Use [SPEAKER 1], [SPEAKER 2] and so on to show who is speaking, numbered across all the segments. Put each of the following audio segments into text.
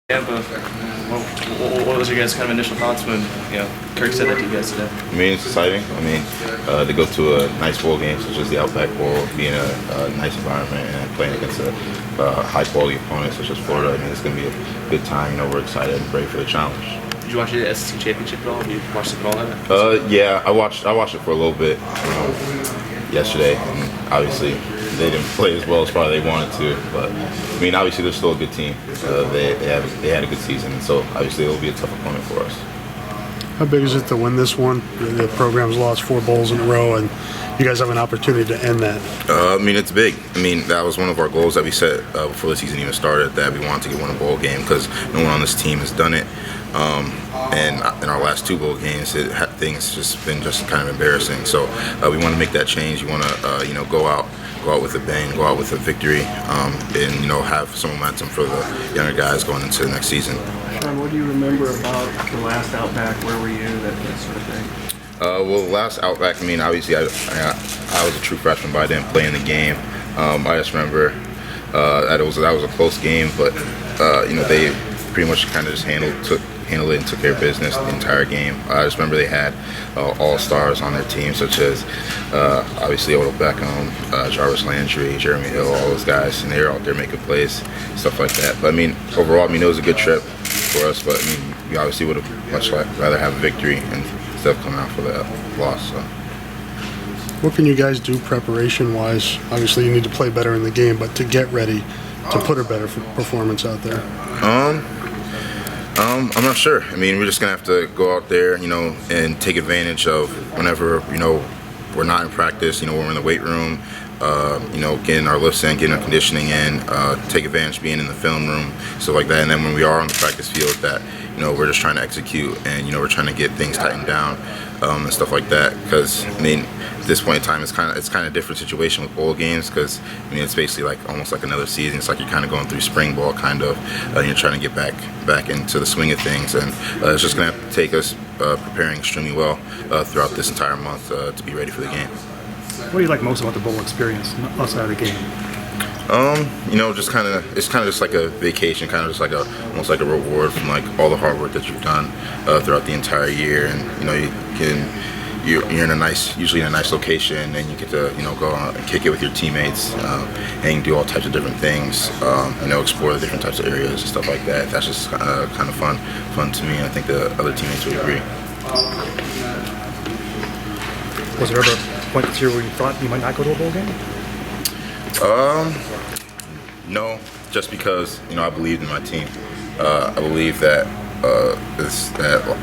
[SPEAKER 1] Yeah, but what was your guys' kind of initial thoughts when Kirk said that to you guys today?
[SPEAKER 2] I mean, it's exciting. I mean, to go to a nice bowl game such as the Outback Bowl, be in a nice environment and playing against a high-quality opponent such as Florida. I mean, it's going to be a good time. You know, we're excited and ready for the challenge.
[SPEAKER 1] Did you watch the SEC championship at all? Did you watch the ball at it?
[SPEAKER 2] Yeah, I watched it for a little bit yesterday, and obviously they didn't play as well as probably they wanted to. But I mean, obviously they're still a good team. They had a good season, and so obviously it'll be a tough opponent for us.
[SPEAKER 3] How big is it to win this one? The program's lost 4 bowls in a row, and you guys have an opportunity to end that.
[SPEAKER 2] I mean, it's big. I mean, that was one of our goals that we set before the season even started, that we wanted to get a bowl game because no one on this team has done it. And in our last 2 bowl games, things just been kind of embarrassing. So we want to make that change. We want to go out with a bang, go out with a victory, and have some momentum for the younger guys going into the next season.
[SPEAKER 4] LeShun, what do you remember about the last Outback? Where were you? That sort of thing.
[SPEAKER 2] Well, the last Outback, I mean, obviously I was a true freshman, but I didn't play in the game. I just remember that was a close game, but they pretty much kind of just handled it and took care of business the entire game. I just remember they had all-stars on their team, such as obviously Odell Beckham, Jarvis Landry, Jeremy Hill, all those guys, and they were out there making plays, stuff like that. But I mean, overall, I mean, it was a good trip for us, but I mean, we obviously would have much rather have a victory instead of coming out for that loss. So.
[SPEAKER 3] What can you guys do preparation-wise? Obviously, you need to play better in the game, but to get ready to put a better performance out there.
[SPEAKER 2] I'm not sure. I mean, we're just gonna have to go out there, and take advantage of whenever, we're not in practice, when we're in the weight room, getting our lifts in, getting our conditioning in, take advantage of being in the film room, stuff like that. And then when we are on the practice field, that, we're just trying to execute and, we're trying to get things tightened down, and stuff like that. Because, I mean, at this point in time, it's kind of a different situation with bowl games because, I mean, it's basically almost like another season. It's like you're kind of going through spring ball, kind of, and you're trying to get back into the swing of things. And it's just going to have to take us preparing extremely well throughout this entire month to be ready for the game.
[SPEAKER 4] What do you like most about the bowl experience outside of the game?
[SPEAKER 2] It's kind of just like a vacation, kind of just almost like a reward from all the hard work that you've done throughout the entire year, and you're usually in a nice location, and you get to go out and kick it with your teammates, and do all types of different things, explore the different types of areas and stuff like that. That's just kind of fun to me, and I think the other teammates would agree.
[SPEAKER 4] Was there ever a point this year where you thought you might not go to a bowl game?
[SPEAKER 2] No, just because I believed in my team. I believe that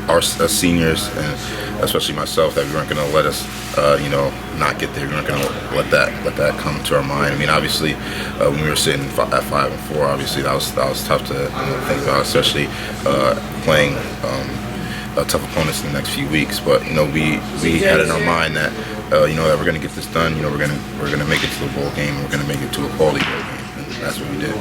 [SPEAKER 2] our seniors, and especially myself, that we weren't going to let us not get there. We weren't going to let that come to our mind. I mean, obviously, when we were sitting at 5-4, obviously that was tough to think about, especially playing tough opponents in the next few weeks. But we had in our mind that that we're going to get this done. We're going to make it to the bowl game. We're going to make it to a quality bowl game, and that's what we did.